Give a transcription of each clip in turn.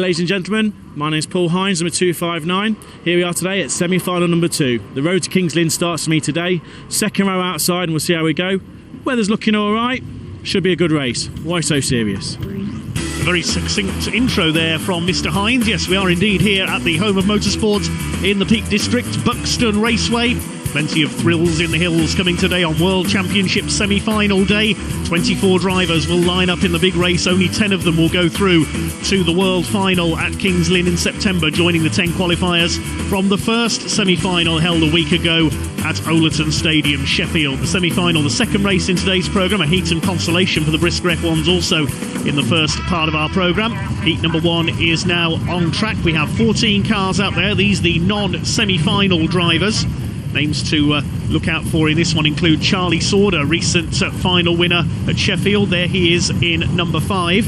ladies and gentlemen, my name is Paul Hines, number 259. Here we are today at semi-final number 2. The road to Kings Lynn starts for me today. Second row outside and we'll see how we go. Weather's looking alright. Should be a good race. Why so serious? A very succinct intro there from Mr. Hines. Yes, we are indeed here at the home of motorsport in the Peak District, Buxton Raceway. Plenty of thrills in the hills coming today on World Championship semi-final day. 24 drivers will line up in the big race. Only 10 of them will go through to the World Final at Kings Lynn in September, joining the 10 qualifiers from the first semi-final held a week ago at Overton Stadium, Sheffield. The semi-final, the second race in today's programme, a heat and consolation for the Brisca F1s also in the first part of our programme. Heat number 1 is now on track. We have 14 cars out there. These the non-semi-final drivers. Names to look out for in this one include Charlie Sauder, recent final winner at Sheffield. There he is in number 5.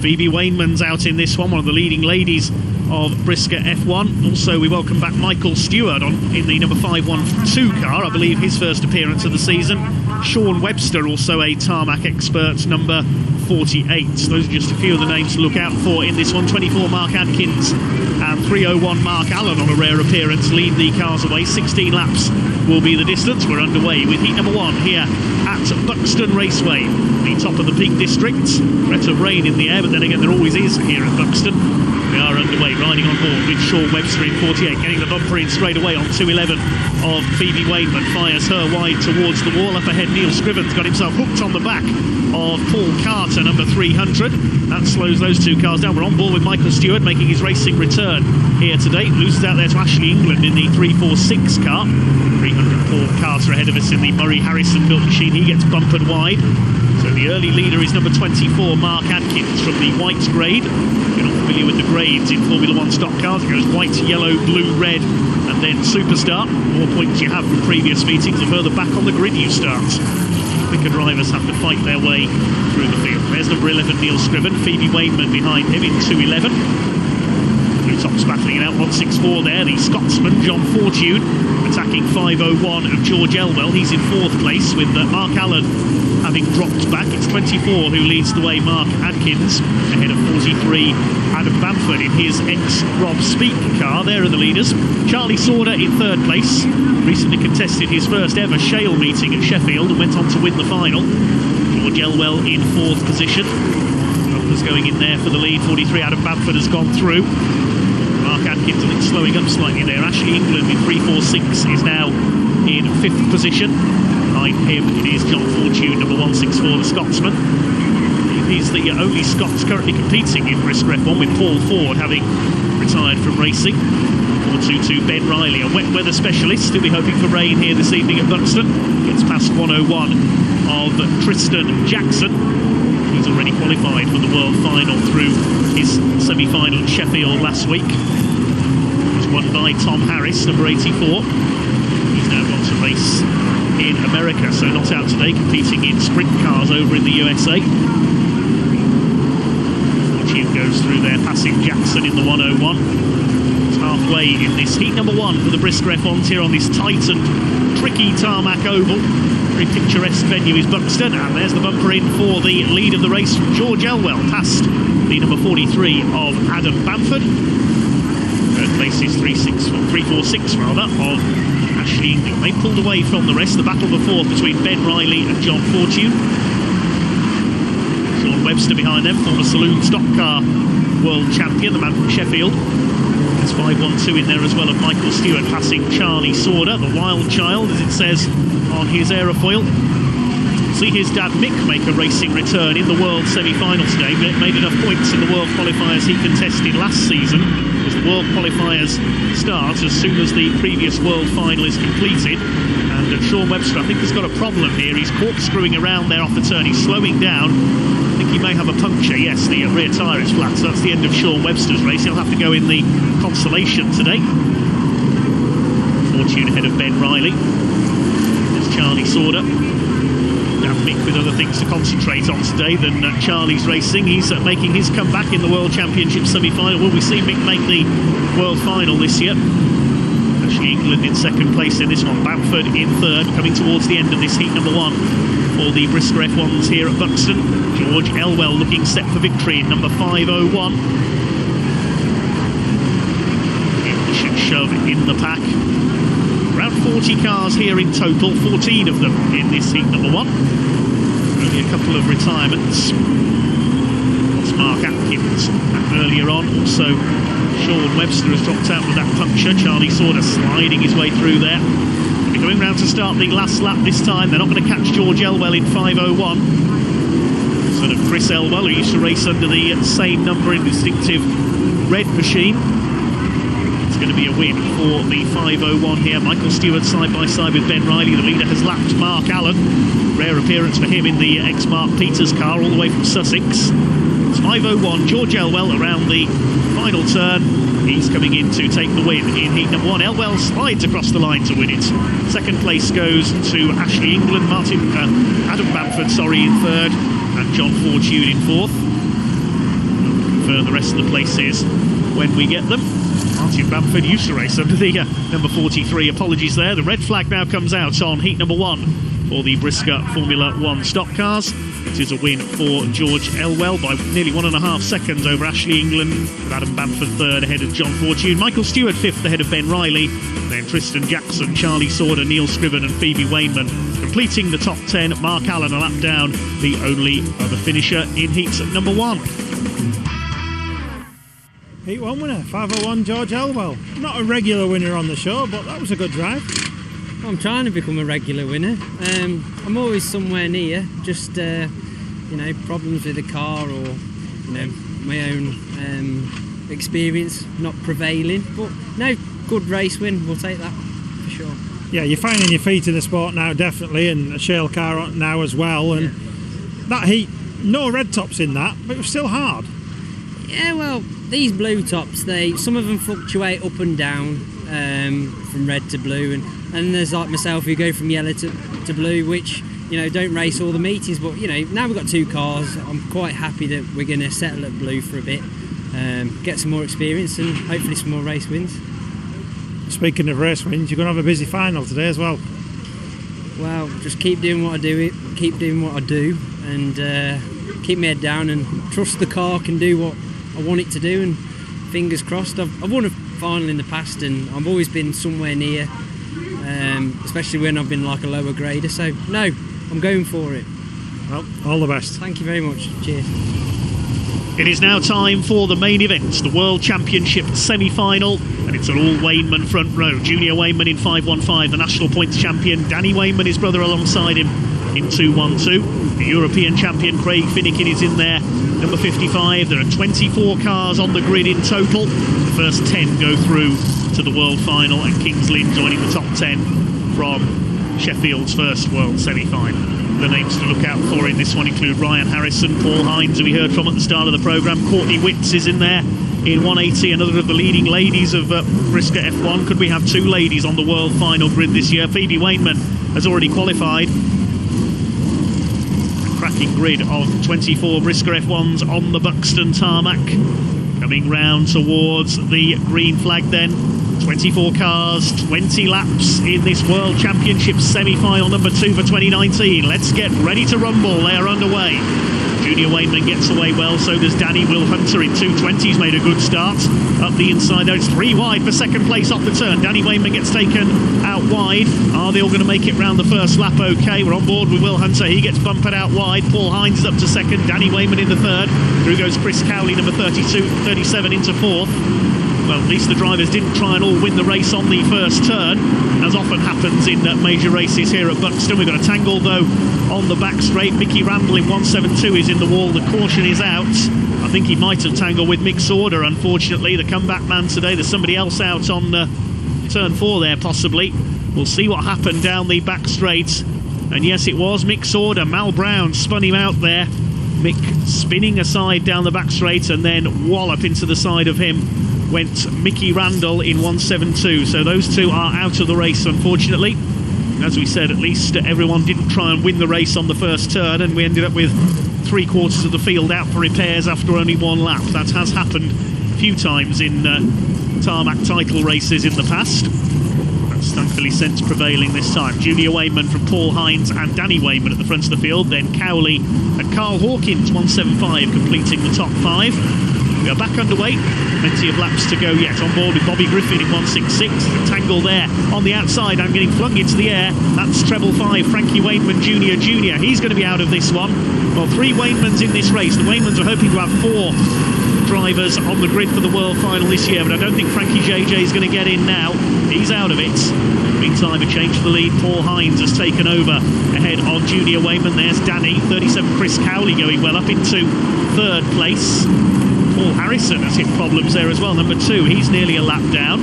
Phoebe Wainman's out in this one of the leading ladies of Brisca F1. Also, we welcome back Micheal Steward in the number 512 car, I believe his first appearance of the season. Sean Webster, also a tarmac expert, number 48. So those are just a few of the names to look out for in this one. 24 Mark Adkins and 301 Mark Allen on a rare appearance lead the cars away. 16 laps will be the distance. We're underway with heat number 1 here at Buxton Raceway, the top of the Peak District. Threat of rain in the air, but then again there always is here at Buxton. We are underway, riding on board with Sean Webster in 48, getting the bumper in straight away on 211 of Phoebe Wainman, fires her wide towards the wall. Up ahead, Neil Scriven's got himself hooked on the back of Paul Carter, number 300. That slows those two cars down. We're on board with Micheal Steward making his racing return here today. Loses out there to Ashley England in the 346 car. 300 Paul Carter ahead of us in the Murray Harrison built machine. He gets bumpered wide. So the early leader is number 24, Mark Adkins from the white grade. You're not familiar with the grades in Formula 1 stock cars. It goes white, yellow, blue, red, and then Superstar. The more points you have from previous meetings, the further back on the grid you start. Quicker drivers have to fight their way through the field. There's number 11, Neil Scriven. Phoebe Wainman behind him in 211. Blue Tops battling it out, 164 there. The Scotsman, John Fortune, attacking 501 of George Elwell. He's in 4th place with Mark Allen having dropped back. It's 24 who leads the way, Mark Adkins, ahead of 43, Adam Bamford in his ex-Rob Speak car. There are the leaders. Charlie Sauder in 3rd place, recently contested his first ever Shale meeting at Sheffield and went on to win the final. George Elwell in 4th position. Bumpers going in there for the lead. 43, Adam Bamford has gone through. Mark Adkins, I think, slowing up slightly there. Ashley England in 346 is now in 5th position. Behind him it is John Fortune, number 164, the Scotsman. He's the only Scots currently competing in Brisca F1, with Paul Ford having retired from racing. 422 Ben Riley, a wet weather specialist. Still be hoping for rain here this evening at Buxton. Gets past 101 of Tristan Jackson. He's already qualified for the World Final through his semi-final at Sheffield last week. It was won by Tom Harris, number 84. He's now got to race in America, so not out today, competing in sprint cars over in the USA. Fortune goes through there, passing Jackson in the 101. It's halfway in this heat number 1 for the Brisca F1s here on this tight and tricky tarmac oval. Very picturesque venue is Buxton, and there's the bumper in for the lead of the race from George Elwell, past the number 43 of Adam Bamford. 3rd place is 346 rather of Ashley England. They pulled away from the rest. The battle before between Ben Riley and John Fortune. Sean Webster behind them, former saloon stock car world champion, the man from Sheffield. There's 512 in there as well of Micheal Steward, passing Charlie Sauder, the wild child, as it says on his aerofoil. See his dad Mick make a racing return in the World semi-final today. Made enough points in the World qualifiers he contested last season, as the World qualifiers start as soon as the previous World final is completed. And Sean Webster, I think, has got a problem here. He's corkscrewing around there off the turn. He's slowing down. I think he may have a puncture. Yes, the rear tyre is flat, so that's the end of Sean Webster's race. He'll have to go in the Consolation today. Fortune ahead of Ben Riley. There's Charlie Sauder. Now Mick with other things to concentrate on today than Charlie's racing. He's making his comeback in the World Championship semi-final. Will we see Mick make the World Final this year? Ashley England in 2nd place in this one. Bamford in 3rd, coming towards the end of this heat number 1 for the Brisca F1s here at Buxton. George Elwell looking set for victory in number 501. of in the pack. Around 40 cars here in total, 14 of them in this heat number 1. Only a couple of retirements. That's Mark Atkins earlier on. Also, Sean Webster has dropped out with that puncture. Charlie Sauder sliding his way through there. They're going round to start the last lap this time. They're not going to catch George Elwell in 5:01. Sort of Chris Elwell, who used to race under the same number in distinctive red machine. It's going to be a win for the 5:01 here. Michael Steward side by side with Ben Riley. The leader has lapped Mark Allen. Rare appearance for him in the ex-Mark Peters car all the way from Sussex. It's 5:01. George Elwell around the final turn. He's coming in to take the win in heat number 1. Elwell slides across the line to win it. Second place goes to Ashley England, Adam Bamford, in third, and John Fortune in fourth. I'll confirm the rest of the places when we get them. Martin Bamford used to race under the number 43. Apologies there. The red flag now comes out on heat number 1 for the Brisca Formula 1 stock cars. It is a win for George Elwell by nearly 1.5 seconds over Ashley England, with Adam Bamford third ahead of John Fortune. Michael Stewart fifth ahead of Ben Riley. Then Tristan Jackson, Charlie Sauder, Neil Scriven and Phoebe Wainman completing the top 10. Mark Allen a lap down, the only other finisher in heats at number 1. Heat 1 winner, 5:01 George Elwell. Not a regular winner on the show, but that was a good drive. I'm trying to become a regular winner. I'm always somewhere near, just problems with the car or my own experience not prevailing. But no, good race win, we'll take that for sure. Yeah, you're finding your feet in the sport now, definitely, and a shale car now as well. And that heat, no red tops in that, but it was still hard. Yeah, well, these blue tops, some of them fluctuate up and down from red to blue, and there's like myself who go from yellow to blue, which don't race all the meetings, but now we've got 2 cars. I'm quite happy that we're going to settle at blue for a bit, get some more experience and hopefully some more race wins. Speaking of race wins, you're going to have a busy final today as well. Well, just keep doing what I do, and keep my head down and trust the car can do what I want it to do, and fingers crossed. I've won a final in the past and I've always been somewhere near, especially when I've been like a lower grader, so no, I'm going for it. Well, all the best. Thank you very much. Cheers. It is now time for the main event, the World Championship semi-final, and it's an all Wainman front row. Junior Wainman in 5:15, the national points champion Danny Wainman, his brother, alongside him in 2:12. The European champion Craig Finnikin is in there, number 55. There are 24 cars on the grid in total. The first 10 go through to the world final, and Kings Lynn joining the top 10 from Sheffield's first world semi-final. The names to look out for in this one include Ryan Harrison, Paul Hines, who we heard from at the start of the programme. Courtney Witts is in there in 180, another of the leading ladies of Brisca F1. Could we have 2 ladies on the world final grid this year? Phoebe Wainman has already qualified. A cracking grid of 24 Brisca F1s on the Buxton tarmac. Coming round towards the green flag then. 24 cars, 20 laps in this World Championship semi-final number 2 for 2019. Let's get ready to rumble. They are underway. Junior Wainman gets away well, so does Danny Will Hunter in 2:20's made a good start. Up the inside though, it's 3 wide for second place off the turn. Danny Wainman gets taken out wide. Are they all going to make it round the first lap? Okay, we're on board with Will Hunter. He gets bumped out wide. Paul Hines is up to second. Danny Wainman in the third. Through goes Chris Cowley, number 37 into fourth. Well, at least the drivers didn't try and all win the race on the first turn, as often happens in major races here at Buxton. We've got a tangle, though, on the back straight. Mickey Randall in 172 is in the wall. The caution is out. I think he might have tangled with Mick Sauder, unfortunately. The comeback man today. There's somebody else out on turn 4 there, possibly. We'll see what happened down the back straight. And yes, it was Mick Sauder. Mal Brown spun him out there. Mick spinning aside down the back straight, and then wallop into the side of him went Mickey Randall in 172. So those 2 are out of the race, unfortunately. As we said, at least everyone didn't try and win the race on the first turn, and we ended up with 3/4 of the field out for repairs after only 1 lap. That has happened a few times in tarmac title races in the past. That's thankfully since prevailing this time. Junior Wainman from Paul Hines and Danny Wainman at the front of the field. Then Cowley and Carl Hawkins, 175, completing the top 5. We are back underway. Plenty of laps to go yet. On board with Bobby Griffin in 166. A tangle there on the outside. I'm getting flung into the air. That's treble 5. Frankie Wainman Jr. He's going to be out of this one. Well, 3 Wainmans in this race. The Wainmans are hoping to have 4 drivers on the grid for the World Final this year, but I don't think Frankie JJ is going to get in now. He's out of it. Meantime, a change for the lead. Paul Hines has taken over ahead on Junior Wainman. There's Danny. 37 Chris Cowley going well up into 3rd place. Paul Harrison has hit problems there as well. Number 2, he's nearly a lap down.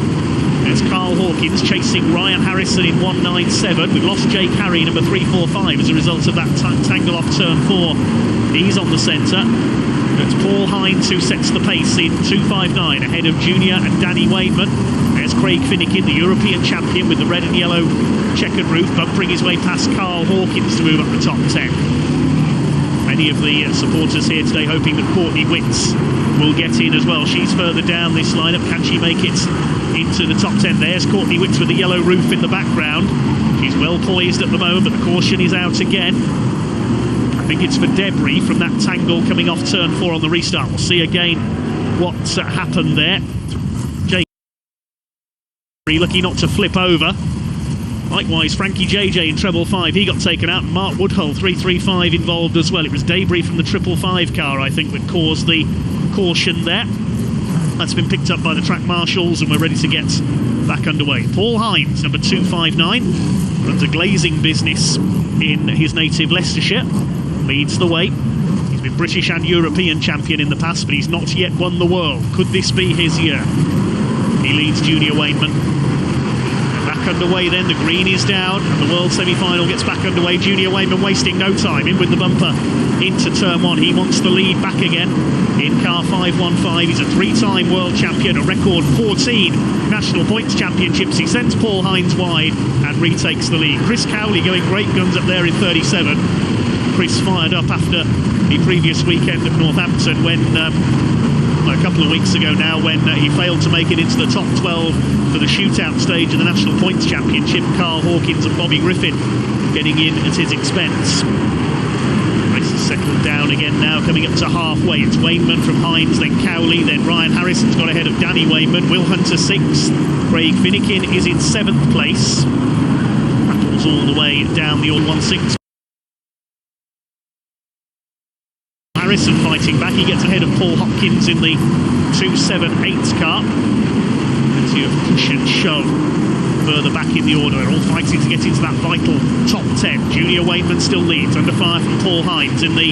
There's Carl Hawkins chasing Ryan Harrison in 197. We've lost Jake Harry, number 345, as a result of that tangle off turn 4. He's on the centre. It's Paul Hines who sets the pace in 259 ahead of Junior and Danny Wainman. There's Craig Finnikin, the European champion, with the red and yellow checkered roof, bumpering his way past Carl Hawkins to move up the top 10. Many of the supporters here today hoping that Courtney Witts will get in as well. She's further down this lineup. Can she make it into the top 10? There's Courtney Witts with the yellow roof in the background. She's well poised at the moment, but the caution is out again. I think it's for debris from that tangle coming off turn 4 on the restart. We'll see again what happened there. Jake lucky not to flip over. Likewise, Frankie JJ in treble 5, he got taken out. Mark Woodhull, 335, involved as well. It was debris from the 555 car, I think, that caused the caution there. That's been picked up by the track marshals, and we're ready to get back underway. Paul Hines, number 259, runs a glazing business in his native Leicestershire, leads the way. He's been British and European champion in the past, but he's not yet won the world. Could this be his year? He leads Junior Wainman. Back underway then, the green is down, and the world semi-final gets back underway. Junior Wainman wasting no time, in with the bumper into turn 1. He wants the lead back again in car 515. He's a 3-time world champion, a record 14 national points championships. He sends Paul Hines wide and retakes the lead. Chris Cowley going great guns up there in 37. Chris fired up after the previous weekend at Northampton when a couple of weeks ago now, when he failed to make it into the top 12 for the shootout stage of the National Points Championship. Carl Hawkins and Bobby Griffin getting in at his expense. The race is settled down again now, coming up to halfway. It's Wainman from Hines, then Cowley, then Ryan Harrison's got ahead of Danny Wainman. Will Hunter 6th. Craig Finnikin is in 7th place. Battles all the way down the all 1/6. Harrison fighting back. He gets ahead of Paul Hopkins in the 278 car. Plenty of push and shove further back in the order. They're all fighting to get into that vital top 10. Junior Wainman still leads, under fire from Paul Hines in the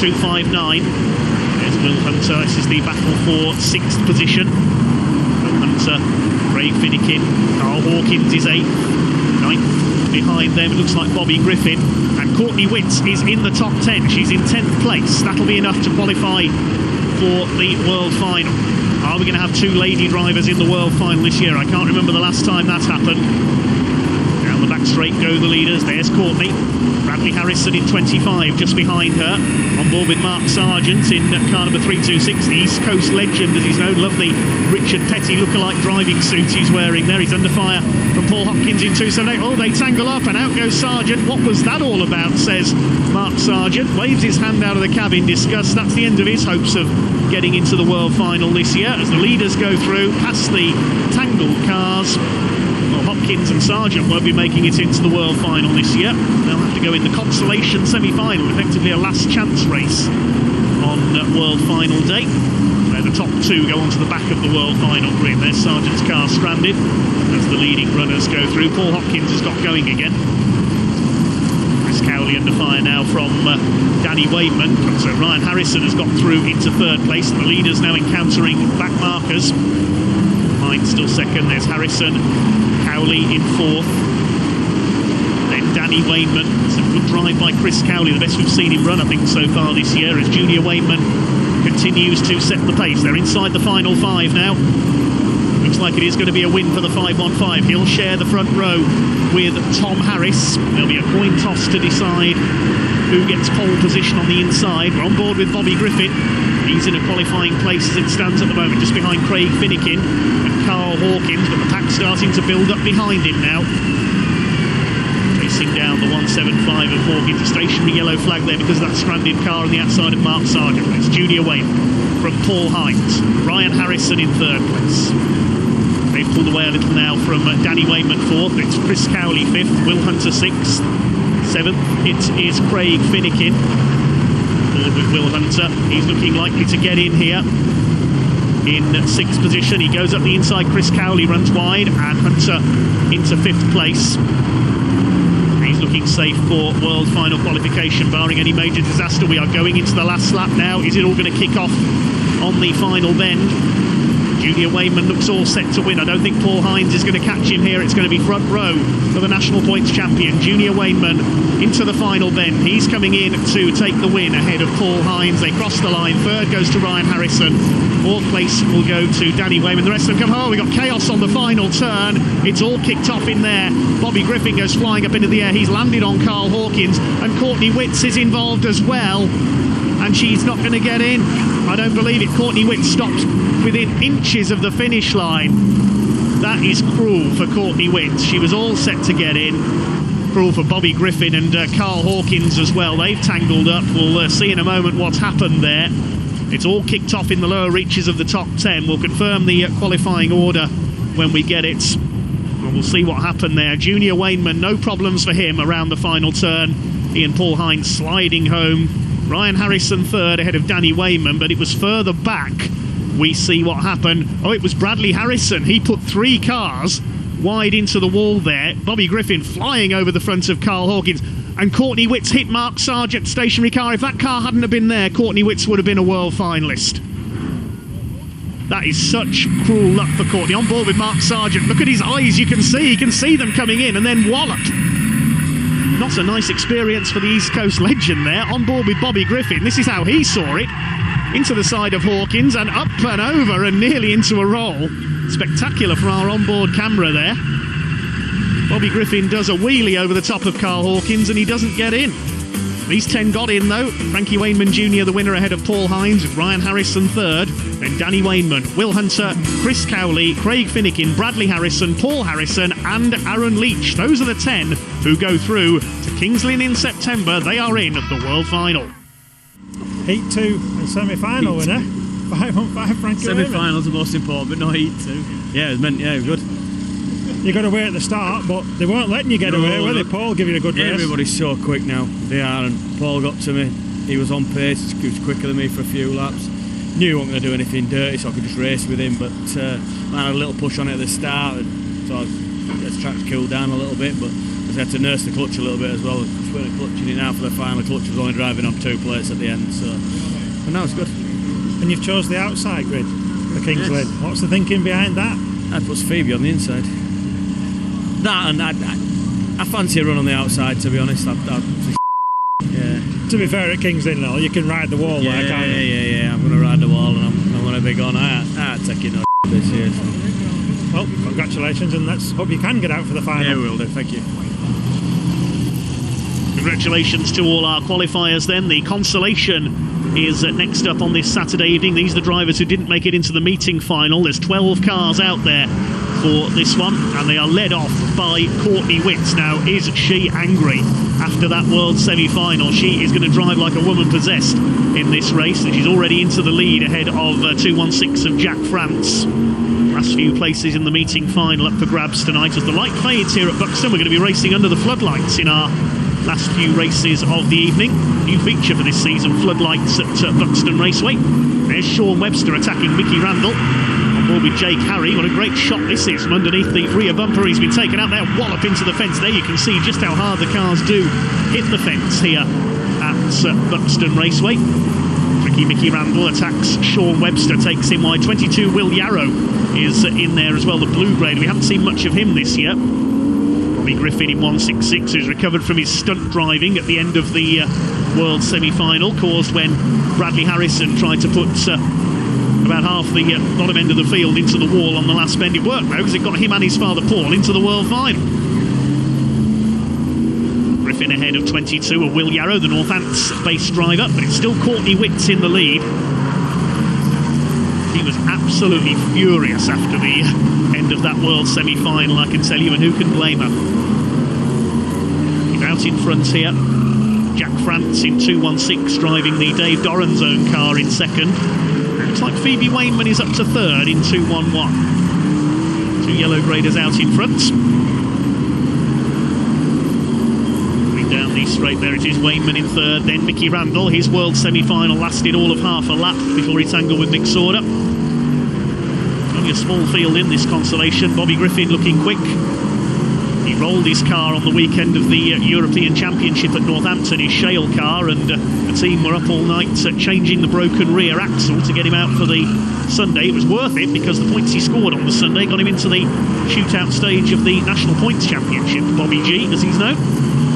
259. There's Will Hunter. This is the battle for 6th position. Will Hunter, Craig Finnikin, Carl Hawkins is 8th. 9th behind them, it looks like Bobby Griffin. And Courtney Witts is in the top 10. She's in 10th place. That'll be enough to qualify for the World Final. Are we going to have 2 lady drivers in the World Final this year? I can't remember the last time that's happened. Down the back straight go the leaders. There's Courtney. Bradley Harrison in 25, just behind her. On board with Mark Sargent in car number 326. The East Coast legend, as he's known. Lovely Richard Petty lookalike driving suit he's wearing there. He's under fire from Paul Hopkins in 278. Oh, they tangle up and out goes Sargent. What was that all about, says Mark Sargent. Waves his hand out of the cab in disgust. That's the end of his hopes of getting into the World Final this year, as the leaders go through past the tangled cars. Well, Hopkins and Sargent won't be making it into the World Final this year. They'll have to go in the Consolation semi-final, effectively a last chance race on World Final day, where the top 2 go onto the back of the World Final grid. There's Sargent's car stranded as the leading runners go through. Paul Hopkins has got going again. Chris Cowley under fire now from Danny Wainman. So Ryan Harrison has got through into 3rd place, and the leaders now encountering back markers. Hines still 2nd. There's Harrison. Cowley in 4th. Then Danny Wainman. It's a good drive by Chris Cowley, the best we've seen him run, I think, so far this year, as Junior Wainman continues to set the pace. They're inside the final 5 now. Looks like it is going to be a win for the 515. He'll share the front row with Tom Harris. There'll be a coin toss to decide who gets pole position on the inside. We're on board with Bobby Griffin. He's in a qualifying place as it stands at the moment, just behind Craig Finnikin and Carl Hawkins, but the pack's starting to build up behind him now. racing down the 175 of Hawkins. A stationary yellow flag there because of that stranded car on the outside of Mark Sargent. It's Junior Wainman from Paul Hines. Ryan Harrison in third place. They've pulled away a little now from Danny Wainman fourth. It's Chris Cowley fifth, Will Hunter sixth. Seventh, it is Craig Finnikin. Forward with Will Hunter. He's looking likely to get in here. In sixth position, he goes up the inside. Chris Cowley runs wide, and Hunter into fifth place. He's looking safe for World Final qualification, barring any major disaster. We are going into the last lap now. Is it all going to kick off on the final bend? Junior Wainman looks all set to win. I don't think Paul Hines is going to catch him here. It's going to be front row for the national points champion. Junior Wainman into the final bend. He's coming in to take the win ahead of Paul Hines. They cross the line. Third goes to Ryan Harrison. Fourth place will go to Danny Wainman. The rest of them come home. We've got chaos on the final turn. It's all kicked off in there. Bobby Griffin goes flying up into the air. He's landed on Carl Hawkins, and Courtney Witts is involved as well. And she's not going to get in. I don't believe it. Courtney Witts stopped within inches of the finish line. That is cruel for Courtney Witts. She was all set to get in. Cruel for Bobby Griffin and Carl Hawkins as well. They've tangled up. We'll see in a moment what's happened there. It's all kicked off in the lower reaches of the top 10. We'll confirm the qualifying order when we get it. And we'll see what happened there. Junior Wainman, no problems for him around the final turn. He and Paul Hines sliding home. Ryan Harrison third ahead of Danny Wainman, but it was further back. We see what happened. Oh, it was Bradley Harrison. He put three cars wide into the wall there. Bobby Griffin flying over the front of Carl Hawkins. And Courtney Witts hit Mark Sargent's stationary car. If that car hadn't have been there, Courtney Witts would have been a world finalist. That is such cruel luck for Courtney. On board with Mark Sargent. Look at his eyes, you can see them coming in and then walloped. Not a nice experience for the East Coast legend there. On board with Bobby Griffin. This is how he saw it. Into the side of Hawkins and up and over and nearly into a roll. Spectacular from our onboard camera there. Bobby Griffin does a wheelie over the top of Carl Hawkins and he doesn't get in. These 10 got in though. Frankie Wainman Jr. the winner ahead of Paul Hines, with Ryan Harrison third. Then Danny Wainman, Will Hunter, Chris Cowley, Craig Finnikin, Bradley Harrison, Paul Harrison and Aaron Leach. Those are the 10 who go through to Kings Lynn in September. They are in at the World Final. Heat 2 and semi-final winner. 5-on-5 Frankie Wainman. Semi-finals are most important, but not Heat 2. Yeah, it was good. You got away at the start, but they weren't letting you get away, were they? Paul give you a good race. Everybody's so quick now. They are, and Paul got to me. He was on pace. He was quicker than me for a few laps. Knew he wasn't going to do anything dirty, so I could just race with him. But I had a little push on it at the start, so the track's cooled down a little bit. But I had to nurse the clutch a little bit as well. Just weren't clutching it now for the final. The clutch was only driving on 2 plates at the end. So, but now it's good. And you've chose the outside grid for Kings Lynn. What's the thinking behind that? That puts Phoebe on the inside. That and I fancy a run on the outside, to be honest. Yeah. To be fair, at Kings Lynn, you can ride the wall there, can't you? Yeah. I'm going to ride the wall and I'm going to be gone. I take it this year. So. Well, congratulations, and let's hope you can get out for the final. Yeah, we will do. Thank you. Congratulations to all our qualifiers then. The Consolation is next up on this Saturday evening. These are the drivers who didn't make it into the meeting final. There's 12 cars out there for this one, and they are led off by Courtney Witts. Now, is she angry after that world semi-final? She is going to drive like a woman possessed in this race, and she's already into the lead ahead of 216 of Jack France. Last few places in the meeting final up for grabs tonight as the light fades here at Buxton. We're going to be racing under the floodlights in our last few races of the evening. New feature for this season, floodlights at Buxton Raceway. There's Sean Webster attacking Mickey Randall. On board with Jake Harry. What a great shot this is from underneath the rear bumper. He's been taken out there, wallop into the fence. There you can see just how hard the cars do hit the fence here at Buxton Raceway. Tricky Mickey Randall attacks Sean Webster, takes him wide. 22 Will Yarrow is in there as well, the blue grade. We haven't seen much of him this year. Bobby Griffin in 166, who's recovered from his stunt driving at the end of the World semi-final, caused when Bradley Harrison tried to put about half the bottom end of the field into the wall on the last bend. It worked though, because it got him and his father Paul into the World final. Griffin ahead of 22 of Will Yarrow, the Northants-based driver, but it's still Courtney Witts in the lead. He was absolutely furious after the end of that World semi-final, I can tell you, and who can blame her? He's out in front here. Jack France in 216 driving the Dave Doran's own car in second. Looks like Phoebe Wainman is up to third in 211. Two yellow graders out in front. Coming down the straight, there it is, Wainman in third, then Mickey Randall. His world semi-final lasted all of half a lap before he tangled with Mick Sorder. Only a small field in this Consolation. Bobby Griffin looking quick. He rolled his car on the weekend of the European Championship at Northampton, his shale car, and the team were up all night changing the broken rear axle to get him out for the Sunday. It was worth it because the points he scored on the Sunday got him into the shootout stage of the National Points Championship. Bobby G, as he's known,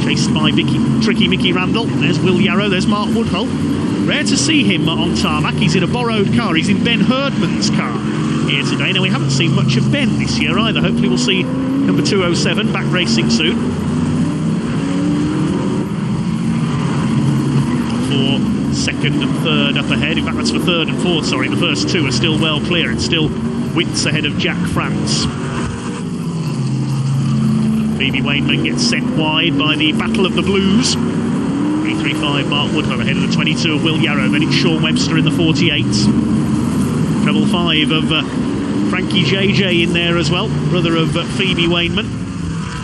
chased by tricky Mickey Randall. There's Will Yarrow, there's Mark Woodhull. Rare to see him on tarmac. He's in a borrowed car. He's in Ben Herdman's car here today. Now, we haven't seen much of Ben this year either. Hopefully we'll see number 207 back racing soon. For second and third up ahead. In fact, that's for third and fourth, sorry. The first two are still well clear. It's still widths ahead of Jack France. Phoebe Wainman gets sent wide by the Battle of the Blues. 335 Mark Woodhull ahead of the 22 of Will Yarrow. Then it's Sean Webster in the 48. Treble 5 of Frankie JJ in there as well, brother of Phoebe Wainman.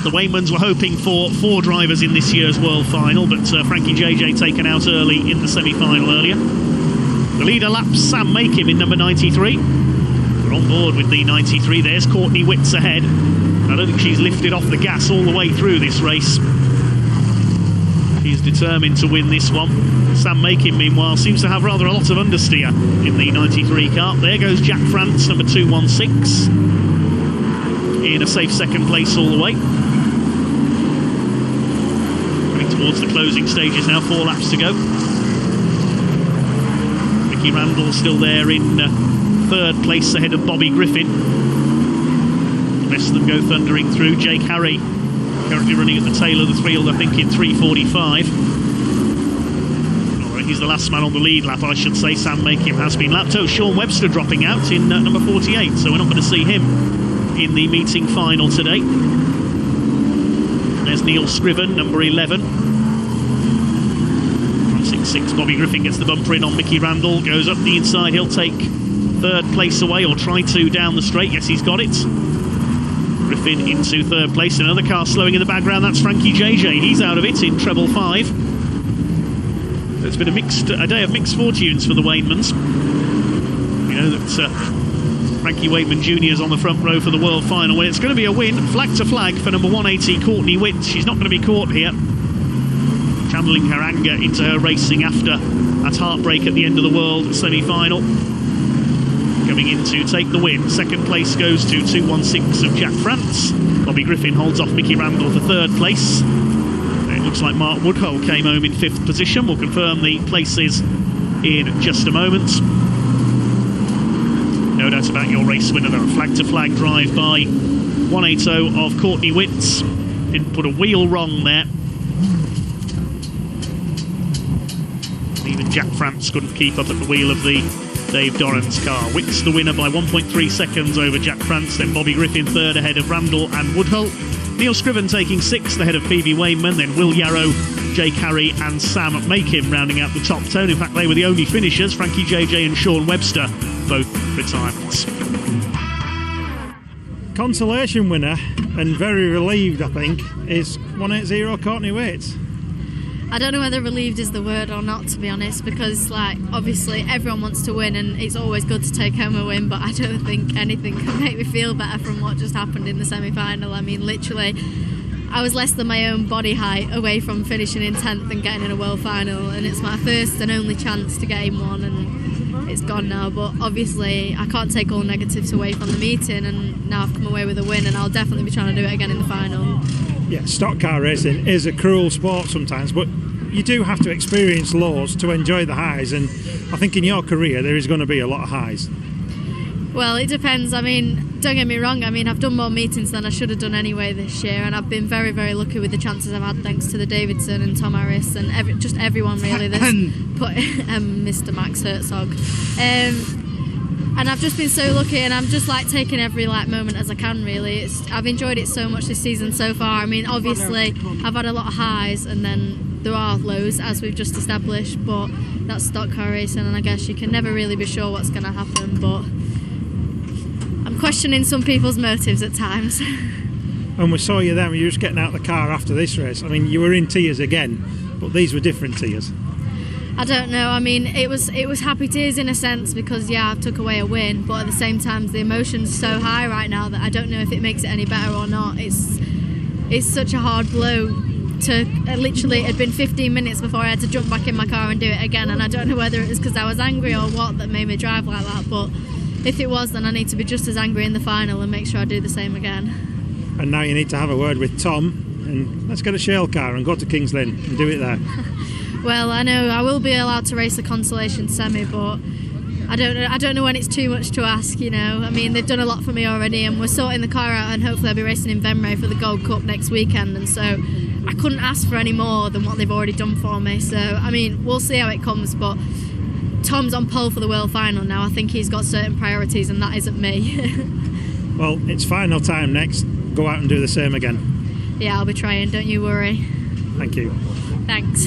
The Wainmans were hoping for 4 drivers in this year's World Final, but Frankie JJ taken out early in the semi-final earlier. The leader laps Sam Makim in number 93. We're on board with the 93. There's Courtney Witts ahead. I don't think she's lifted off the gas all the way through this race. She's determined to win this one. Sam Makin, meanwhile, seems to have rather a lot of understeer in the 93 car. There goes Jack France, number 216, in a safe second place all the way. Coming towards the closing stages now, 4 laps to go. Mickey Randall still there in third place ahead of Bobby Griffin. The rest of them go thundering through. Jake Harry currently running at the tail of the field, I think in 3:45. He's the last man on the lead lap, I should say. Sam Makim has been lapped. Oh, Sean Webster dropping out in number 48, so we're not going to see him in the meeting final today. There's Neil Scriven, number 11. 166, Bobby Griffin gets the bumper in on Mickey Randall, goes up the inside. He'll take third place away, or try to, down the straight. Yes, he's got it. Griffin into third place. Another car slowing in the background. That's Frankie JJ. He's out of it in treble 5. It's been a day of mixed fortunes for the Wainmans. We know that Frankie Wainman Jr. is on the front row for the World Final. Well, it's going to be a win, flag to flag, for number 180, Courtney Witts. She's not going to be caught here, channeling her anger into her racing after that heartbreak at the end of the World semi-final. Coming in to take the win. Second place goes to 216 of Jack France. Bobby Griffin holds off Mickey Randall for third place. It looks like Mark Woodhull came home in 5th position. We'll confirm the places in just a moment. No doubt about your race winner though. A flag-to-flag drive by 180 of Courtney Witts. Didn't put a wheel wrong there. Even Jack France couldn't keep up at the wheel of the Dave Doran's car. Witts the winner by 1.3 seconds over Jack France. Then Bobby Griffin third ahead of Randall and Woodhull. Neil Scriven taking 6th ahead of Phoebe Wainman, then Will Yarrow, Jake Harry and Sam Makim rounding out the top 10. In fact, they were the only finishers. Frankie JJ and Sean Webster, both retirements. Consolation winner, and very relieved, I think, is 180 Courtney Witts. I don't know whether relieved is the word or not, to be honest, because obviously everyone wants to win and it's always good to take home a win, but I don't think anything can make me feel better from what just happened in the semi-final. I mean, literally, I was less than my own body height away from finishing in 10th and getting in a world final, and it's my first and only chance to get in one, and it's gone now. But obviously I can't take all negatives away from the meeting, and now I've come away with a win, and I'll definitely be trying to do it again in the final. Yeah, stock car racing is a cruel sport sometimes, but you do have to experience lows to enjoy the highs, and I think in your career there is going to be a lot of highs. Well, it depends. I mean, don't get me wrong, I mean, I've done more meetings than I should have done anyway this year, and I've been very, very lucky with the chances I've had thanks to the Davidson and Tom Harris and everyone really that's put Mr. Max Herzog. And I've just been so lucky, and I'm just like taking every like moment as I can. Really, I've enjoyed it so much this season so far. I mean, obviously, I've had a lot of highs, and then there are lows, as we've just established. But that's stock car racing, and I guess you can never really be sure what's going to happen. But I'm questioning some people's motives at times. And we saw you then when you were just getting out of the car after this race. I mean, you were in tears again, but these were different tears. I don't know. I mean, it was happy tears in a sense because I took away a win, but at the same time, the emotion's so high right now that I don't know if it makes it any better or not. It's such a hard blow to literally. It had been 15 minutes before I had to jump back in my car and do it again, and I don't know whether it was because I was angry or what that made me drive like that. But if it was, then I need to be just as angry in the final and make sure I do the same again. And now you need to have a word with Tom, and let's get a shale car and go to Kings Lynn and do it there. Well, I know I will be allowed to race the Consolation semi, but I don't know when it's too much to ask, you know. I mean, they've done a lot for me already, and we're sorting the car out, and hopefully I'll be racing in Venray for the Gold Cup next weekend, and so I couldn't ask for any more than what they've already done for me. So, I mean, we'll see how it comes, but Tom's on pole for the World Final now. I think he's got certain priorities, and that isn't me. Well, it's final time next. Go out and do the same again. Yeah, I'll be trying, don't you worry. Thank you. Thanks.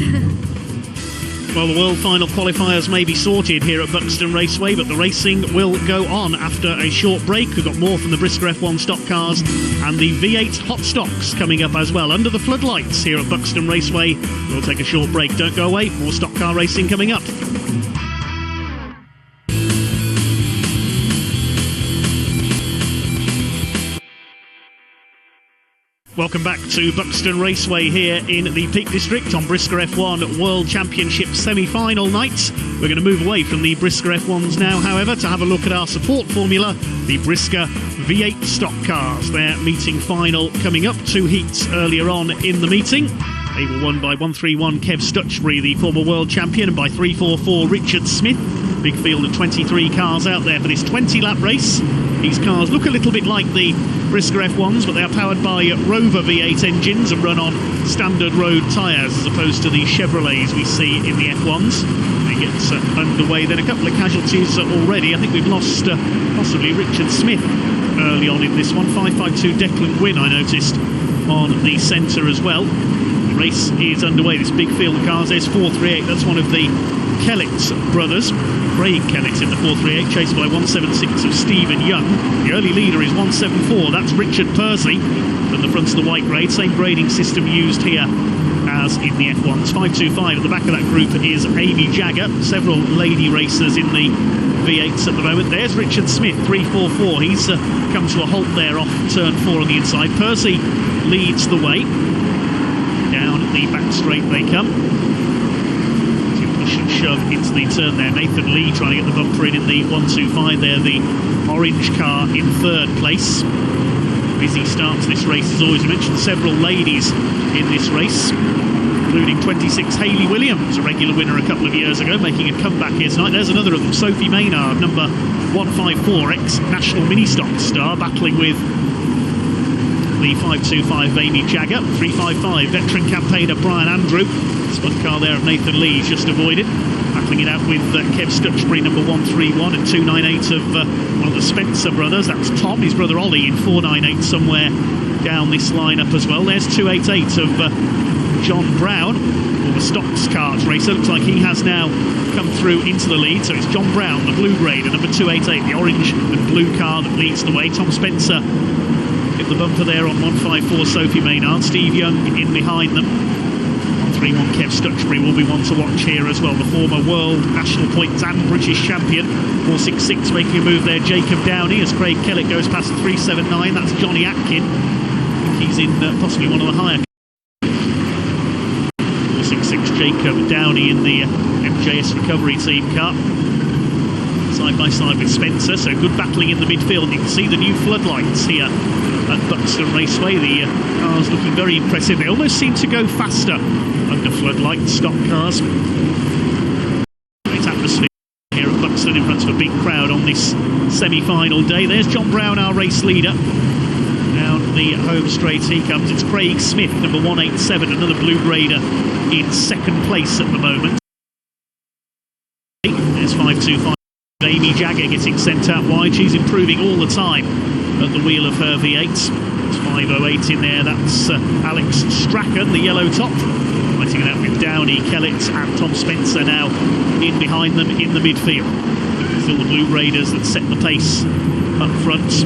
Well, the World Final qualifiers may be sorted here at Buxton Raceway, but the racing will go on after a short break. We've got more from the Brisca F1 stock cars and the V8 hot stocks coming up as well. Under the floodlights here at Buxton Raceway. We'll take a short break. Don't go away. More stock car racing coming up. Welcome back to Buxton Raceway here in the Peak District on Brisca F1 World Championship semi-final night. We're going to move away from the Brisca F1s now, however, to have a look at our support formula, the Brisca V8 stock cars. Their meeting final coming up, 2 heats earlier on in the meeting. They were won by 131 Kev Stutchbury, the former world champion, and by 344 Richard Smith. Big field of 23 cars out there for this 20-lap race. These cars look a little bit like the Brisca F1s, but they are powered by Rover V8 engines and run on standard road tyres as opposed to the Chevrolets we see in the F1s. They get underway, then a couple of casualties already. I think we've lost possibly Richard Smith early on in this one. 552 Declan Gwynn, I noticed, on the centre as well. The race is underway, this big field of cars. There's 438, that's one of the Kellett brothers. Craig Kellett in the 438, chased by 176 of Stephen Young. The early leader is 174, that's Richard Pursley from the front of the white grade. Same grading system used here as in the F1s. 525 at the back of that group is Amy Jagger. Several lady racers in the V8s at the moment. There's Richard Smith, 344. He's come to a halt there off turn 4 on the inside. Percy leads the way. Down the back straight they come. Push and shove into the turn there. Nathan Lee trying to get the bumper in the 125 there. The orange car in 3rd place. Busy start to this race as always. We mentioned several ladies in this race, including 26 Hayley Williams, a regular winner a couple of years ago, making a comeback here tonight. There's another of them, Sophie Maynard, number 154, ex-national mini-stock star, battling with the 525 Amy Jagger. 355 veteran campaigner Brian Andrew. Spun car there of Nathan Lee just avoided. Battling it out with Kev Stutchbury, number 131, and 298 of one of the Spencer brothers. That's Tom, his brother Ollie, in 498 somewhere down this lineup as well. There's 288 of John Brown, or the Stockcars racer. Looks like he has now come through into the lead. So it's John Brown, the blue grade, and number 288, the orange and blue car that leads the way. Tom Spencer hit the bumper there on 154 Sophie Maynard. Steve Young in behind them. 131 Kev Stutchbury will be one to watch here as well. The former world, national points and British champion. 466 making a move there. Jacob Downey as Craig Kellett goes past 379. That's Johnny Atkin. I think he's in possibly one of the higher. 466 Jacob Downey in the MJS recovery team car. Side by side with Spencer, so good battling in the midfield. You can see the new floodlights here at Buxton Raceway. The cars looking very impressive. They almost seem to go faster under floodlights, stock cars. Great atmosphere here at Buxton in front of a big crowd on this semi-final day. There's John Brown, our race leader. Down the home straight he comes. It's Craig Smith, number 187, another blue grader in 2nd place at the moment. There's 525. Amy Jagger getting sent out wide. She's improving all the time at the wheel of her V8. It's 5:08 in there. That's Alex Strachan, the yellow top, fighting it out with Downey, Kellett and Tom Spencer now in behind them in the midfield. Still the Blue Raiders that set the pace up front.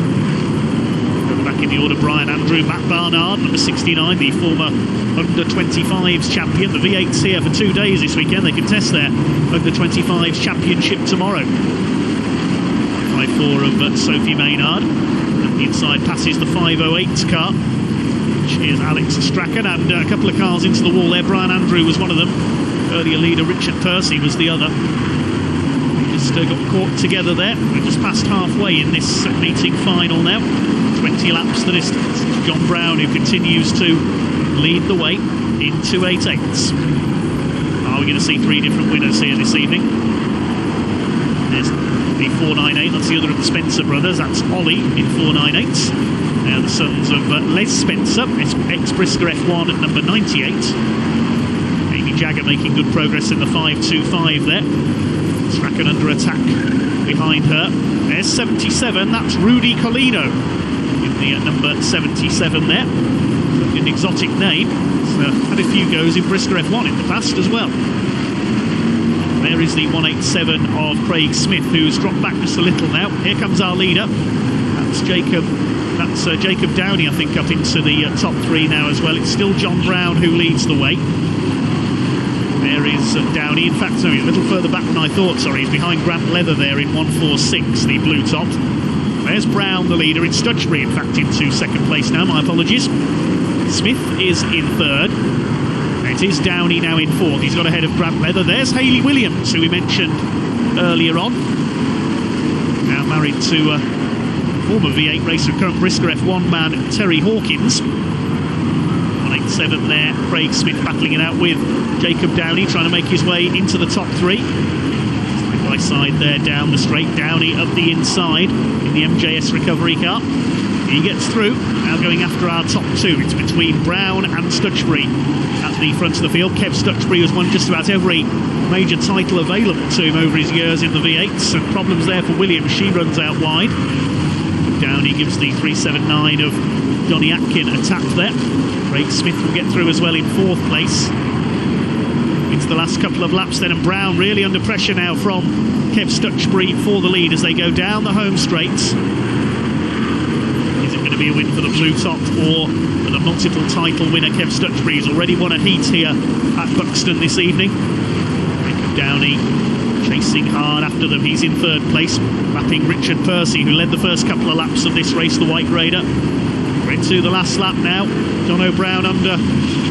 Back in the order, Brian Andrew, Matt Barnard, number 69, the former under-25s champion. The V8's here for 2 days this weekend. They contest their under-25s championship tomorrow. 5.4 of Sophie Maynard. And the inside passes the 5.08 car, which is Alex Strachan, and a couple of cars into the wall there. Brian Andrew was one of them. Earlier leader Richard Percy was the other. Just got caught together there. We're just past halfway in this meeting final now. 20 laps the distance. John Brown, who continues to lead the way in 2.88s. Are we going to see 3 different winners here this evening? There's the 4.98, that's the other of the Spencer brothers. That's Ollie in 4.98s. Now the sons of Les Spencer, ex-Brisca F1 at number 98. Amy Jagger making good progress in the 5.25 there. Strachan under attack behind her. There's 77, that's Rudy Colino in the number 77 there. An exotic name. It's had a few goes in Brisca F1 in the past as well. There is the 187 of Craig Smith, who's dropped back just a little now. Here comes our leader. That's Jacob Downey, I think, up into the top 3 now as well. It's still John Brown who leads the way. There is Downey. In fact, sorry, a little further back than I thought. Sorry, he's behind Grant Leather there in 146, the blue top. There's Brown, the leader in Stutchbury, in fact, into second place now. My apologies. Smith is in third. It is Downey now in fourth. He's got ahead of Grant Leather. There's Hayley Williams, who we mentioned earlier on. Now married to former V8 racer, current Brisca F1 man Terry Hawkins. 187 there. Craig Smith battling it out with Jacob Downey, trying to make his way into the top 3. Side by side there down the straight. Downey up the inside in the MJS recovery car. He gets through, now going after our top 2. It's between Brown and Stutchbury at the front of the field. Kev Stutchbury has won just about every major title available to him over his years in the V8s, and problems there for Williams. She runs out wide. Downey gives the 379 of Johnny Atkin a tap there. Craig Smith will get through as well in 4th place. It's the last couple of laps then, and Brown really under pressure now from Kev Stutchbury for the lead as they go down the home straights. Is it going to be a win for the blue top or for the multiple title winner Kev Stutchbury? He's already won a heat here at Buxton this evening. Jacob Downey chasing hard after them. He's in 3rd place, lapping Richard Percy, who led the first couple of laps of this race, the White Raider. We're into the last lap now. John O'Brown under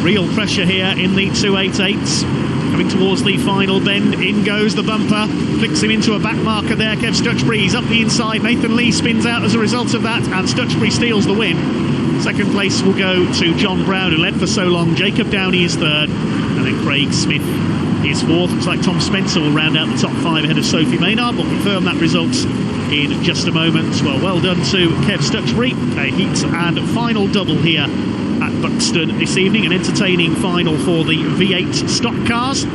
real pressure here in the 2.88s. Coming towards the final bend, in goes the bumper, flicks him into a back marker there. Kev Stutchbury, he's up the inside. Nathan Lee spins out as a result of that, and Stutchbury steals the win. 2nd place will go to John Brown, who led for so long. Jacob Downey is 3rd, and then Craig Smith is 4th. Looks like Tom Spencer will round out the top 5 ahead of Sophie Maynard. We'll confirm that result in just a moment. Well done to Kev Stutchbury. A heat and final double here at Buxton this evening. An entertaining final for the V8 stock cars.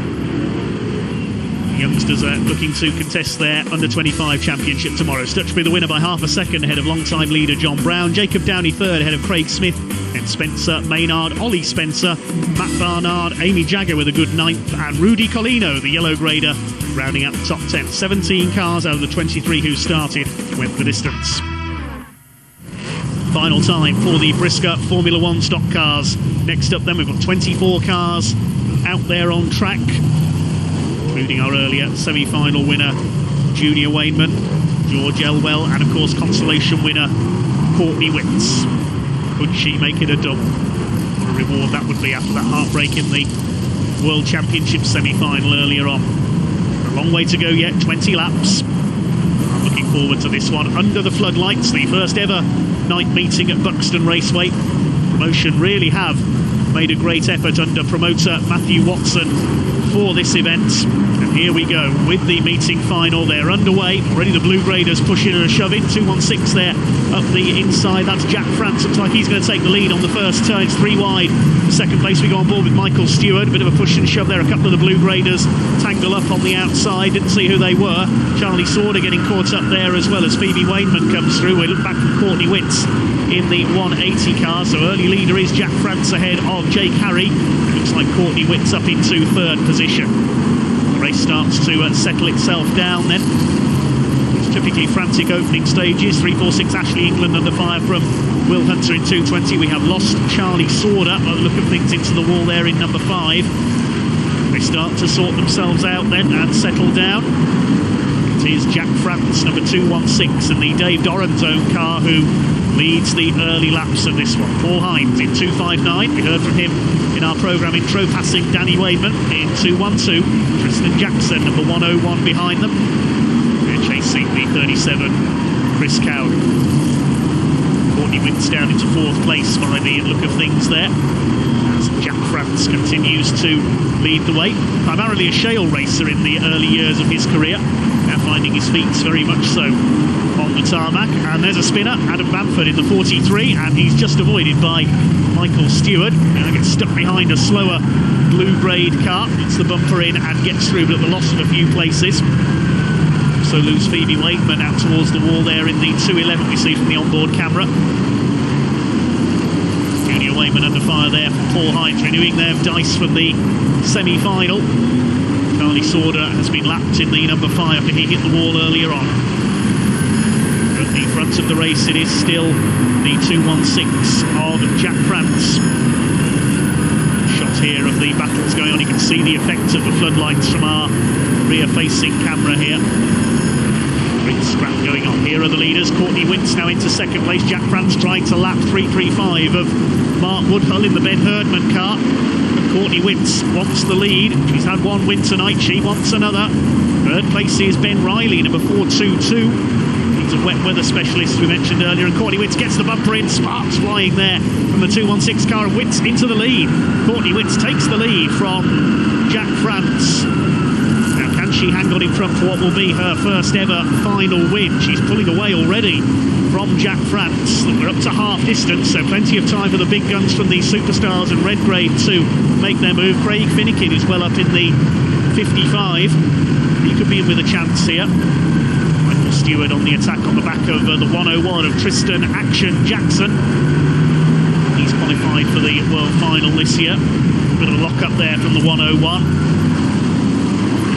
The youngsters are looking to contest their under-25 championship tomorrow. Stutchbury the winner by half a second ahead of long-time leader John Brown. Jacob Downey 3rd ahead of Craig Smith and Spencer Maynard, Ollie Spencer, Matt Barnard, Amy Jagger with a good 9th, and Rudy Colino, the yellow grader, rounding out the top 10. 17 cars out of the 23 who started went the distance. Final time for the Brisca Formula 1 stock cars. Next up then, we've got 24 cars out there on track, including our earlier semi-final winner Junior Wainman, George Elwell, and of course Consolation winner Courtney Witts. Could she make it a double? What a reward that would be after that heartbreak in the World Championship semi-final earlier on. A long way to go yet, 20 laps. I'm looking forward to this one. Under the floodlights, the first ever night meeting at Buxton Raceway. Promotion really have made a great effort under promoter Matthew Watson for this event. And here we go with the meeting final. They're underway. Already the Blue Graders pushing and shoving. 216 there up the inside. That's Jack France. Looks like he's going to take the lead on the first turn. It's 3 wide Second place, we go on board with Micheal Steward. A bit of a push and shove there. A couple of the blue graders tangle up on the outside. Didn't see who they were. Charlie Sorder getting caught up there, as well as Phoebe Wainman comes through. We look back from Courtney Witts in the 180 car. So early leader is Jack France ahead of Jake Harry. It looks like Courtney Witts up into third position. The race starts to settle itself down then. It's typically frantic opening stages. 346 Ashley England under fire from Will Hunter in 220. We have lost Charlie Sorder by the look of things into the wall there in number 5. They start to sort themselves out then and settle down. It is Jack France, number 216, and the Dave Doran's own car who leads the early laps of this one. Paul Hines in 259. We heard from him in our programme intro, passing Danny Wainman in 212. Tristan Jackson, number 101 behind them. They're chasing the 37, Chris Cowley. Courtney Witts down into 4th place by the look of things there. As Jack France continues to lead the way. Primarily a shale racer in the early years of his career. Now finding his feet very much so on the tarmac. And there's a spinner, Adam Bamford in the 43, and he's just avoided by Micheal Steward. Now gets stuck behind a slower blue grade car, puts the bumper in and gets through, but at the loss of a few places. So lose Phoebe Wainman out towards the wall there in the 211 we see from the onboard camera. Junior Wainman under fire there from Paul Hines, renewing their dice from the semi-final. Charlie Sorder has been lapped in the number 5 after he hit the wall earlier on. At the front of the race it is still the 216 of Jack France. Shot here of the battles going on. You can see the effect of the floodlights from our rear-facing camera here. Great scrap going on. Here are the leaders. Courtney Witts now into second place. Jack France trying to lap 335 of Mark Woodhull in the Ben Herdman car. And Courtney Witts wants the lead. She's had one win tonight. She wants another. Third place is Ben Riley, number 422. He's a wet weather specialist we mentioned earlier. And Courtney Witts gets the bumper in. Sparks flying there from the 216 car. And Witts into the lead. Courtney Witts takes the lead from Jack France. Can she hang on in front for what will be her first ever final win? She's pulling away already from Jack France. We're up to half distance, so plenty of time for the big guns from the Superstars and Red Grade to make their move. Craig Finnikin is well up in the 55. He could be in with a chance here. Micheal Steward on the attack on the back of the 101 of Tristan Action Jackson. He's qualified for the World Final this year. Bit of a lock up there from the 101.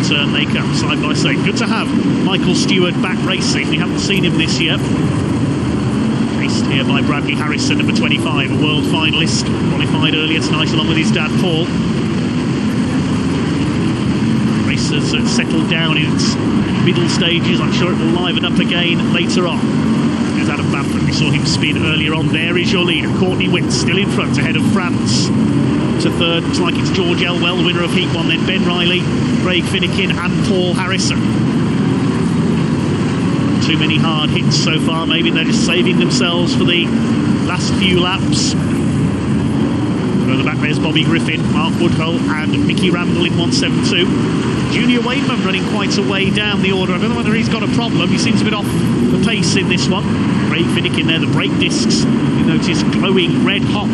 Turn they come side by side. Good to have Micheal Steward back racing. We haven't seen him this year. Raced here by Bradley Harrison, number 25, a world finalist, qualified earlier tonight along with his dad Paul. Racers settled down in its middle stages. I'm sure it will liven up again later on. There's Adam Bamford. We saw him spin earlier on. There is your leader, Courtney Witts, still in front ahead of France. To third, looks like it's George Elwell, winner of Heat 1, then Ben Riley, Craig Finnikin and Paul Harrison. Too many hard hits so far. Maybe they're just saving themselves for the last few laps. Further back there's Bobby Griffin, Mark Woodhull and Mickey Randall in 172. Junior Wainman running quite a way down the order. I don't know whether he's got a problem. He seems a bit off the pace in this one. Craig Finnikin there, the brake discs, you notice glowing red hot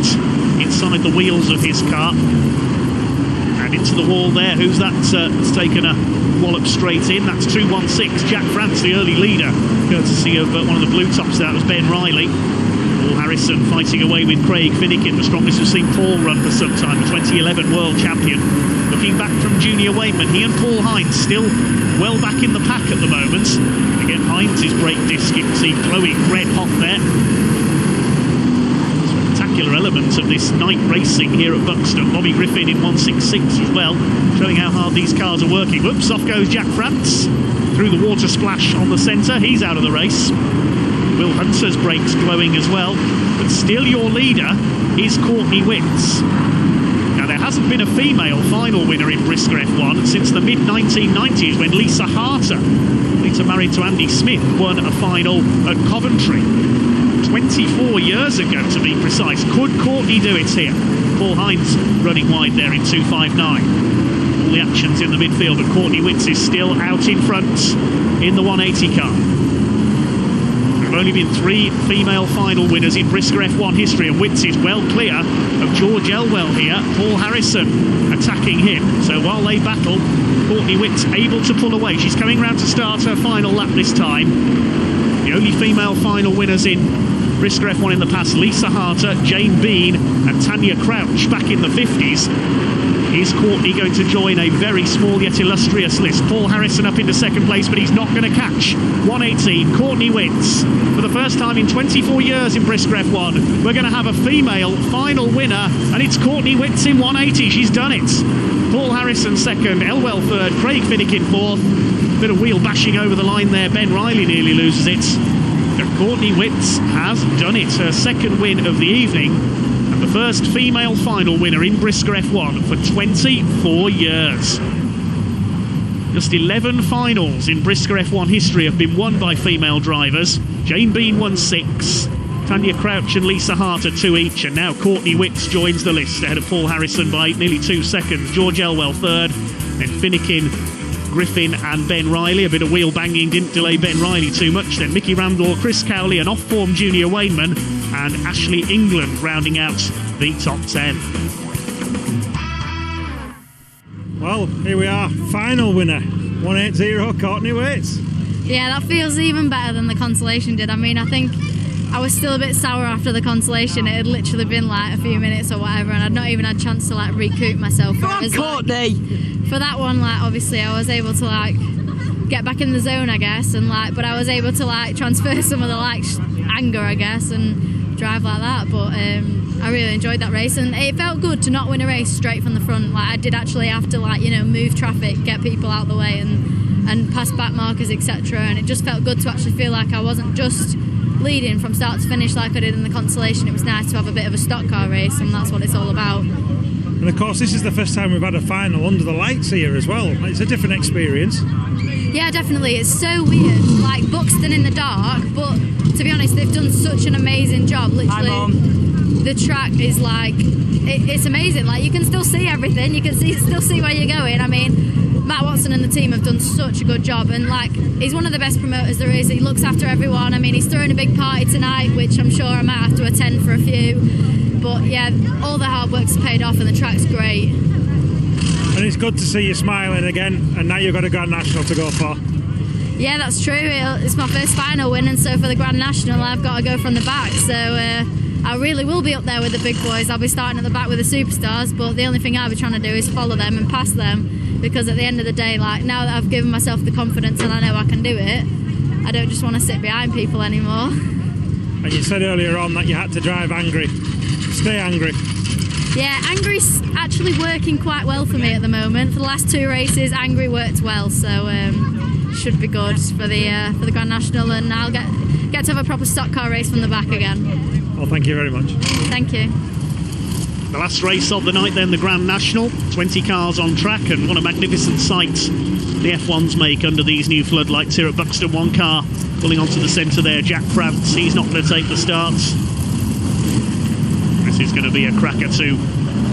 inside the wheels of his car. And into the wall there. Who's that? That's taken a wallop straight in. That's 216. Jack France, the early leader, courtesy of one of the blue tops. That was Ben Riley. Paul Harrison fighting away with Craig Finnikin, the strongest we've seen Paul run for some time, the 2011 world champion. Looking back from Junior Wainman, he and Paul Hines still well back in the pack at the moment. Again, Hines' brake disc, you can see glowing red hot there. Spectacular element of this night racing here at Buxton. Bobby Griffin in 166 as well, showing how hard these cars are working. Whoops, off goes Jack France through the water splash on the centre. He's out of the race. Will Hunter's brakes glowing as well, but still your leader is Courtney Witts. Now there hasn't been a female final winner in Brisca F1 since the mid-1990s when Lisa Harter, later married to Andy Smith, won a final at Coventry 24 years ago to be precise. Could Courtney do it here? Paul Hines running wide there in 259. All the action's in the midfield, but Courtney Witts is still out in front in the 180 car. There have only been 3 female final winners in Brisca F1 history, and Witts is well clear of George Elwell here. Paul Harrison attacking him. So while they battle, Courtney Witts able to pull away. She's coming round to start her final lap this time. The only female final winners in Brisca F1 in the past, Lisa Harter, Jane Bean and Tanya Crouch back in the 50s. Is Courtney going to join a very small yet illustrious list? Paul Harrison up into second place, but he's not going to catch 118. Courtney Witts. For the first time in 24 years in Brisca F1, we're going to have a female final winner, and it's Courtney Witts in 180. She's done it. Paul Harrison second, Elwell third, Craig Finnikin fourth. Bit of wheel bashing over the line there. Ben Riley nearly loses it. But Courtney Witts has done it. Her second win of the evening. The first female final winner in Brisca F1 for 24 years. Just 11 finals in Brisca F1 history have been won by female drivers. Jane Bean won 6, Tanya Crouch and Lisa Harter 2 each, and now Courtney Witts joins the list ahead of Paul Harrison by nearly 2 seconds. George Elwell third, then Finnikin, Griffin and Ben Riley. A bit of wheel banging didn't delay Ben Riley too much. Then Mickey Randall, Chris Cowley and off-form junior Wainman, and Ashley England rounding out the top 10. Well, here we are, final winner, 180, Courtney Witts. Yeah, that feels even better than the Consolation did. I mean, I think I was still a bit sour after the Consolation. It had literally been like a few minutes or whatever, and I'd not even had a chance to like recoup myself. Come on, Courtney! For that one, like, obviously I was able to like get back in the zone, I guess, and like, but I was able to like transfer some of the like anger, I guess, and drive like that. But I really enjoyed that race, and it felt good to not win a race straight from the front. Like, I did actually have to like, you know, move traffic, get people out of the way, and pass back markers, etc. And it just felt good to actually feel like I wasn't just leading from start to finish like I did in the Consolation. It was nice to have a bit of a stock car race, and that's what it's all about. And of course, this is the first time we've had a final under the lights here as well. It's a different experience. Yeah, definitely. It's so weird. Like Buxton in the dark, but to be honest, they've done such an amazing job. Literally, Hi, Mum. The track is like, it's amazing. Like, you can still see everything. You can still see where you're going. I mean, Matt Watson and the team have done such a good job, and like, he's one of the best promoters there is. He looks after everyone. I mean, he's throwing a big party tonight, which I'm sure I might have to attend for a few. But yeah, all the hard work's paid off, and the track's great. And it's good to see you smiling again, and now you've got a Grand National to go for. Yeah, that's true. It's my first final win, and so for the Grand National I've got to go from the back. So I really will be up there with the big boys. I'll be starting at the back with the superstars, but the only thing I'll be trying to do is follow them and pass them, because at the end of the day, like, now that I've given myself the confidence and I know I can do it, I don't just want to sit behind people anymore. And you said earlier on that you had to drive angry. Stay angry. Yeah, angry's actually working quite well for me at the moment. For the last 2 races, angry worked well, so should be good for the Grand National, and I'll get to have a proper stock car race from the back again. Well, thank you very much. Thank you. The last race of the night then, the Grand National. 20 cars on track, and what a magnificent sight the F1s make under these new floodlights here at Buxton. One car pulling onto the centre there, Jack France. He's not going to take the starts. This is going to be a cracker to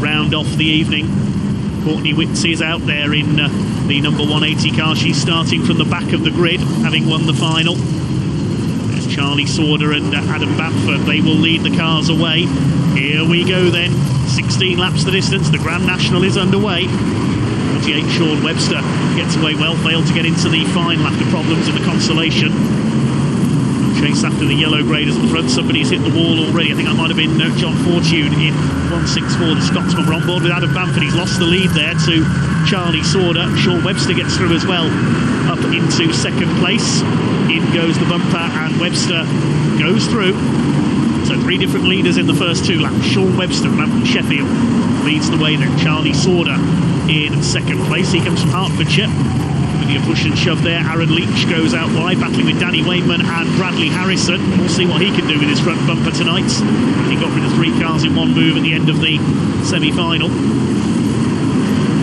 round off the evening. Courtney Witts is out there in the number 180 car. She's starting from the back of the grid, having won the final. There's Charlie Sauder and Adam Bamford. They will lead the cars away. Here we go then. 16 laps the distance. The Grand National is underway. 48 Sean Webster gets away well, failed to get into the final after problems in the Consolation. Chase after the yellow graders at the front. Somebody's hit the wall already. I think that might have been John Fortune in 164. The Scotsman were on board with Adam Bamford. He's lost the lead there to Charlie Sauder. Sean Webster gets through as well, up into second place. In goes the bumper, and Webster goes through. So 3 different leaders in the first 2 laps. Sean Webster from Sheffield leads the way then. Charlie Sauder in second place. He comes from Hertfordshire. A push and shove there. Aaron Leach goes out wide, battling with Danny Wainman and Bradley Harrison. We'll see what he can do with his front bumper tonight. He got rid of 3 cars in one move at the end of the semi-final.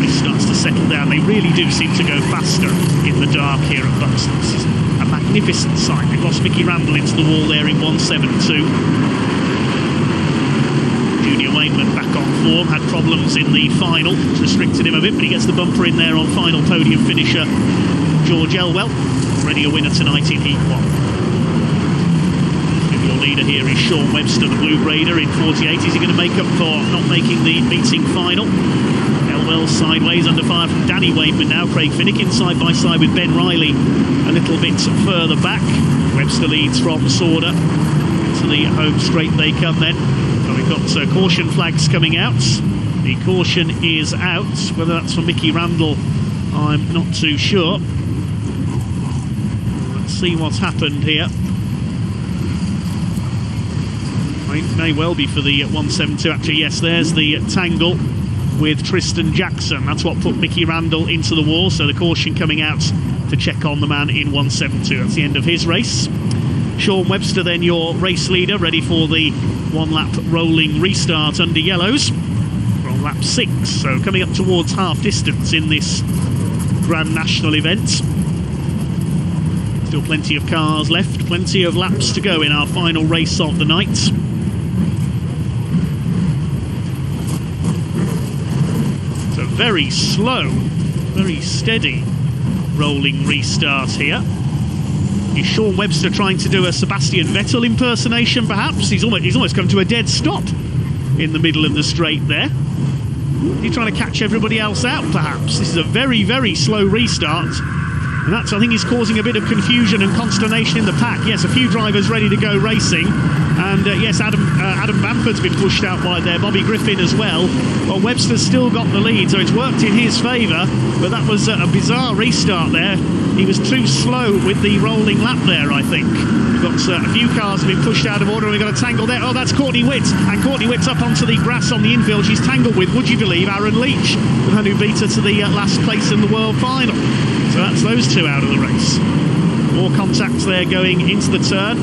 This starts to settle down. They really do seem to go faster in the dark here at Buxton. This is a magnificent sight. They've lost Mickey Randall into the wall there in 172. Junior Wainman back on form, had problems in the final, which restricted him a bit, but he gets the bumper in there on final podium finisher. George Elwell, already a winner tonight in Heat 1. leader here is Sean Webster, the Blue Raider, in 48. Is he going to make up for not making the meeting final? Elwell sideways under fire from Danny Wainman now. Craig Finnikin side by side with Ben Riley a little bit further back. Webster leads from Sauder. To the home straight they come then. So we've got caution flags coming out. The caution is out. Whether that's for Mickey Randall, I'm not too sure. Let's see what's happened here. May well be for the 172. Actually, yes, there's the tangle with Tristan Jackson. That's what put Mickey Randall into the wall. So the caution coming out to check on the man in 172. That's the end of his race. Sean Webster then your race leader, ready for the one-lap rolling restart under yellows. We're on lap 6, so coming up towards half distance in this Grand National event. Still plenty of cars left, plenty of laps to go in our final race of the night. It's a very slow, very steady rolling restart here. Is Sean Webster trying to do a Sebastian Vettel impersonation, perhaps? He's almost come to a dead stop in the middle of the straight there. Is he trying to catch everybody else out, perhaps? This is a very, very slow restart. And that's, I think, is causing a bit of confusion and consternation in the pack. Yes, a few drivers ready to go racing. And yes, Adam Bamford's been pushed out wide there, Bobby Griffin as well. Well, Webster's still got the lead, so it's worked in his favour. But that was a bizarre restart there. He was too slow with the rolling lap there, I think. We've got a few cars have been pushed out of order, and we've got a tangle there. Oh, that's Courtney Witt. And Courtney Witt's up onto the grass on the infield. She's tangled with, would you believe, Aaron Leach, the man who beat her to the last place in the World Final. So that's those two out of the race. More contacts there going into the turn.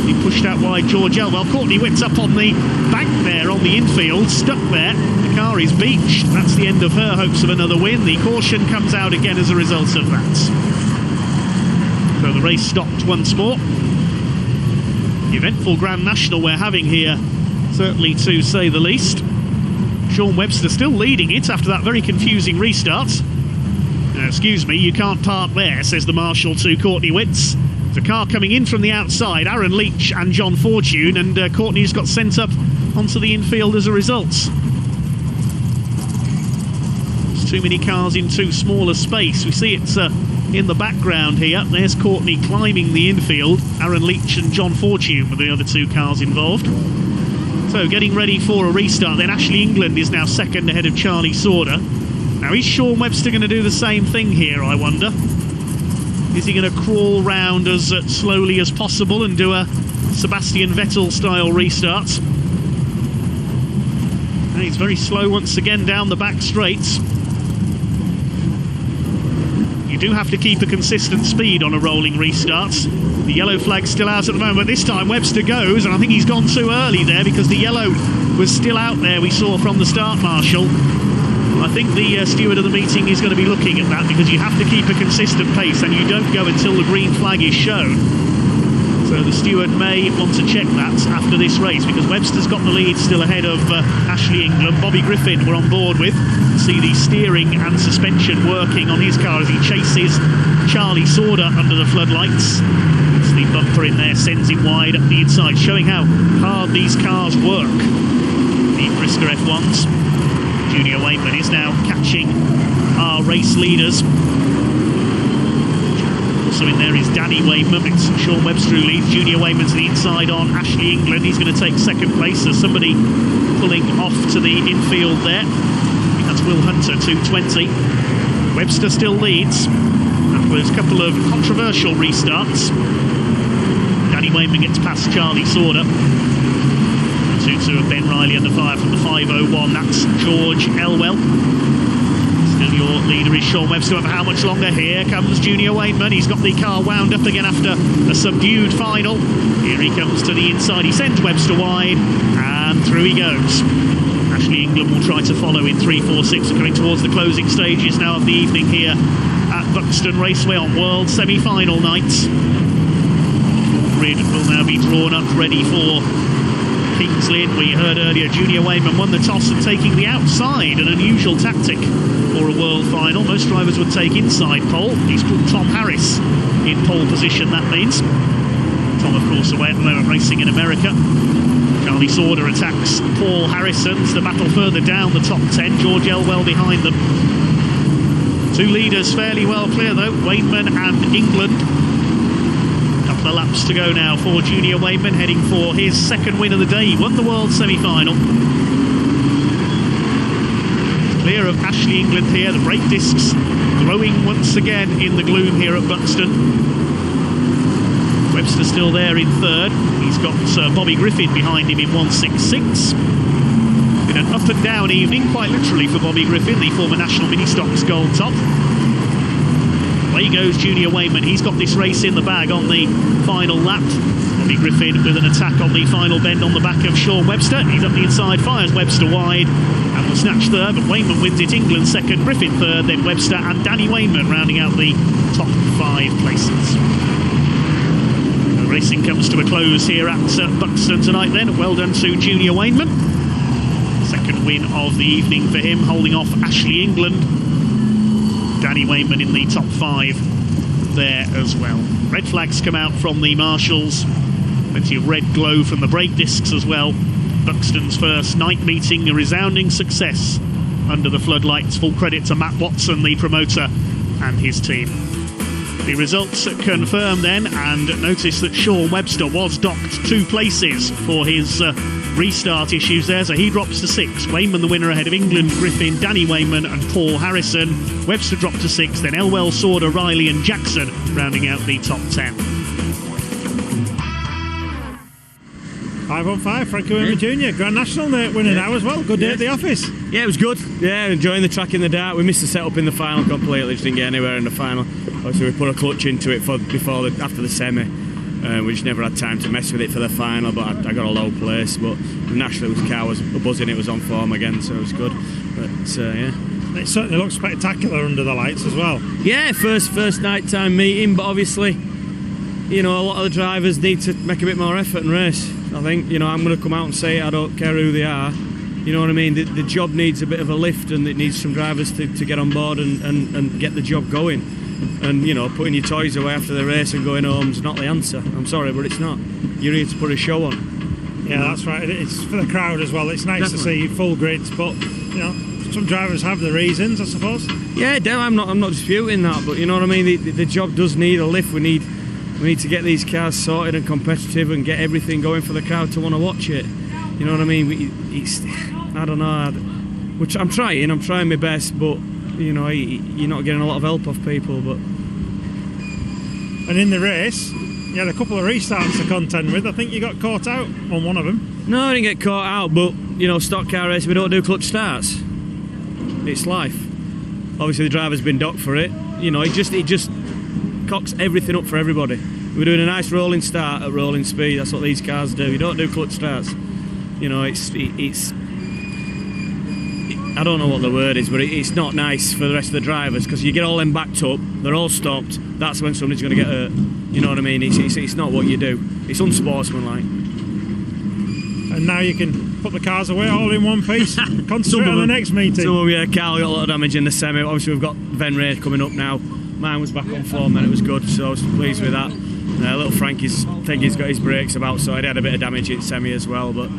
He pushed out wide George Elwell. Courtney Witt's up on the bank there on the infield, stuck there. The car is beached. That's the end of her hopes of another win. The caution comes out again as a result of that. So the race stopped once more. The eventful Grand National we're having here, certainly to say the least. Sean Webster still leading it after that very confusing restart. Excuse me, you can't park there, says the marshal to Courtney Witts. There's a car coming in from the outside, Aaron Leach and John Fortune, and Courtney's got sent up onto the infield as a result. There's too many cars in too small a space. We see it's in the background here. There's Courtney climbing the infield. Aaron Leach and John Fortune were the other two cars involved. So getting ready for a restart then. Ashley England is now second ahead of Charlie Sauder. Now, is Sean Webster going to do the same thing here, I wonder? Is he going to crawl round as slowly as possible and do a Sebastian Vettel-style restart? And he's very slow once again down the back straights. You do have to keep a consistent speed on a rolling restart. The yellow flag's still out at the moment. This time Webster goes, and I think he's gone too early there because the yellow was still out there, we saw from the start, Marshall. I think the steward of the meeting is going to be looking at that because you have to keep a consistent pace and you don't go until the green flag is shown. So the steward may want to check that after this race because Webster's got the lead still ahead of Ashley England. Bobby Griffin we're on board with. See the steering and suspension working on his car as he chases Charlie Sauder under the floodlights. It's the bumper in there, sends him wide up the inside, showing how hard these cars work. The Brisca F1s. Junior Wainman is now catching our race leaders. Also in there is Danny Wainman. It's Sean Webster who leads. Junior Wainman to the inside on Ashley England. He's going to take second place. There's somebody pulling off to the infield there. I think that's Will Hunter, 220. Webster still leads after a couple of controversial restarts. Danny Wainman gets past Charlie Sauder. 2-2 of Ben Riley under fire from the 501. That's George Elwell. Still your leader is Sean Webster. For how much longer? Here comes Junior Wainman. He's got the car wound up again after a subdued final. Here he comes to the inside. He sends Webster wide and through he goes. Ashley England will try to follow in 3-4-6. Coming towards the closing stages now of the evening here at Buxton Raceway on World semi-final night. Grid will now be drawn up ready for Kings Lynn. We heard earlier Junior Wainman won the toss and taking the outside, an unusual tactic for a world final. Most drivers would take inside pole. He's put Tom Harris in pole position, that means. from, of course, away at the moment, racing in America. Charlie Sauder attacks Paul Harrison's. The battle further down the top 10. George Elwell behind them. Two leaders fairly well clear, though. Wainman and England. Couple of laps to go now for Junior Wainman, heading for his second win of the day. He won the World semi-final. Clear of Ashley England here. The brake discs glowing once again in the gloom here at Buxton. Webster still there in third. He's got Bobby Griffin behind him in 166. Been an up and down evening, quite literally, for Bobby Griffin, the former National Mini Stocks Gold Top. Away goes Junior Wainman. He's got this race in the bag on the final lap. Bobby Griffin with an attack on the final bend on the back of Sean Webster. He's up the inside, fires Webster wide and will snatch third, but Wainman wins it. England second, Griffin third, then Webster and Danny Wainman rounding out the top 5 places. The racing comes to a close here at Buxton tonight then. Well done to Junior Wainman. Second win of the evening for him, holding off Ashley England. Danny Wainman in the top 5 there as well. Red flags come out from the marshals. Plenty of red glow from the brake discs as well. Buxton's first night meeting, a resounding success under the floodlights. Full credit to Matt Watson, the promoter, and his team. The results confirmed then, and notice that Sean Webster was docked 2 places for his restart issues there, so he drops to 6. Wainman the winner ahead of England, Griffin, Danny Wainman and Paul Harrison. Webster dropped to 6, then Elwell, Sauder, Riley and Jackson rounding out the top 10. 5 on 5, Frankie Wainman Jr. Grand National winner now as well. Good day at the office. Yeah, it was good. Yeah, enjoying the track in the dark. We missed the setup in the final completely. Just didn't get anywhere in the final. Obviously, we put a clutch into it after the semi. We just never had time to mess with it for the final, but I got a low place. But nationally, the car was buzzing. It was on form again, so it was good. But yeah. It certainly looks spectacular under the lights as well. Yeah, first night time meeting, but obviously, you know, a lot of the drivers need to make a bit more effort and race. I think, you know, I'm going to come out and say I don't care who they are. You know what I mean? The job needs a bit of a lift, and it needs some drivers to get on board and get the job going. And, you know, putting your toys away after the race and going home is not the answer. I'm sorry, but it's not. You need to put a show on. Yeah, that's right. It's for the crowd as well. It's nice Definitely. to see full grids, but, you know, some drivers have the reasons, I suppose. Yeah, I'm not disputing that, but you know what I mean. The job does need a lift. We need to get these cars sorted and competitive and get everything going for the crowd to want to watch it. You know what I mean? I don't know. I'm trying my best, but you know, you're not getting a lot of help off people. But and in the race, you had a couple of restarts to contend with. I think you got caught out on one of them. No, I didn't get caught out, but you know, stock car racing, we don't do clutch starts. It's life. Obviously, the driver's been docked for it. You know, it just cocks everything up for everybody. We're doing a nice rolling start at rolling speed. That's what these cars do. You don't do clutch starts. You know, it's I don't know what the word is, but it's not nice for the rest of the drivers, because you get all them backed up, they're all stopped. That's when somebody's going to get hurt. You know what I mean? It's not what you do. It's unsportsmanlike. And now you can put the cars away all in one piece. Concentrate on the next meeting. So yeah, Cowley got a lot of damage in the semi. Obviously, we've got Venray coming up now. Mine was back on form and it was good, so I was pleased with that. Little Frankie's, I think he's got his brakes about, so he had a bit of damage in semi as well. But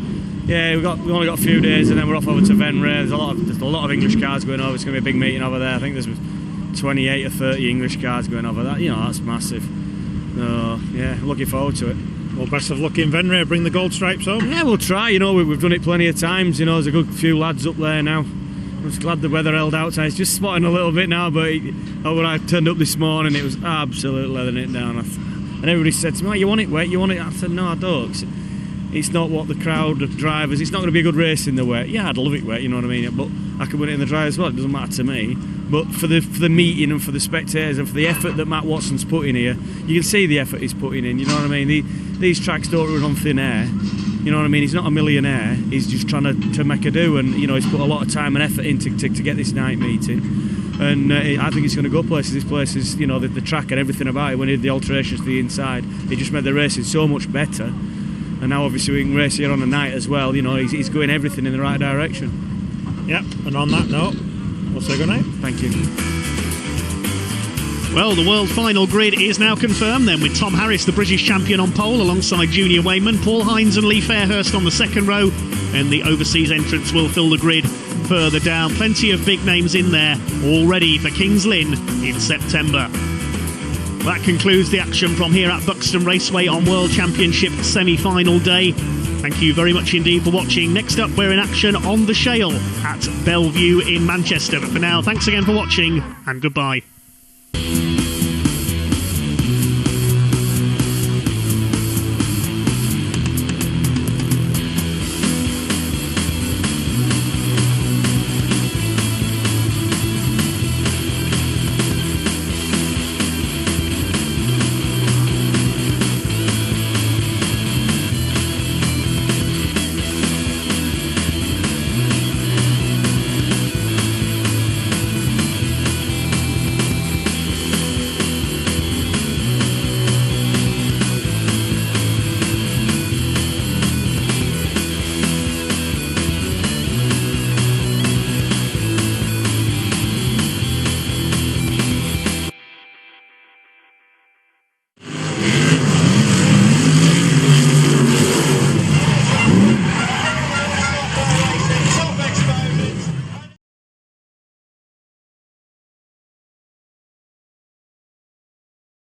yeah, we only got a few days, and then we're off over to Venray. There's a lot of English cars going over. It's going to be a big meeting over there. I think there's 28 or 30 English cars going over. That, you know, that's massive. So yeah, looking forward to it. Well, best of luck in Venray. Bring the gold stripes home. Yeah, we'll try. You know, we've done it plenty of times. You know, there's a good few lads up there now. I was glad the weather held out. It's just spotting a little bit now, but when I turned up this morning, it was absolutely leathering it down. And everybody said to me, oh, you want it wet? You want it? I said, no, I don't. It's not what the crowd of drivers, it's not going to be a good race in the wet. Yeah, I'd love it wet, you know what I mean? But I could win it in the dry as well. It doesn't matter to me. But for the meeting and for the spectators and for the effort that Matt Watson's put in here, you can see the effort he's putting in, you know what I mean? These tracks don't run on thin air. You know what I mean? He's not a millionaire. He's just trying to make a do, and you know, he's put a lot of time and effort in to get this night meeting. And I think it's going to go places. This place is, you know, the track and everything about it. When he did the alterations to the inside, it just made the racing so much better. And now obviously we can race here on the night as well. You know, he's going everything in the right direction. Yep. And on that note, we'll say good night. Thank you. Well, the world final grid is now confirmed then, with Tom Harris, the British champion, on pole alongside Junior Wainman, Paul Hines and Lee Fairhurst on the second row, and the overseas entrants will fill the grid further down. Plenty of big names in there already for Kings Lynn in September. That concludes the action from here at Buxton Raceway on World Championship semi-final day. Thank you very much indeed for watching. Next up, we're in action on the Shale at Bellevue in Manchester. But for now, thanks again for watching and goodbye.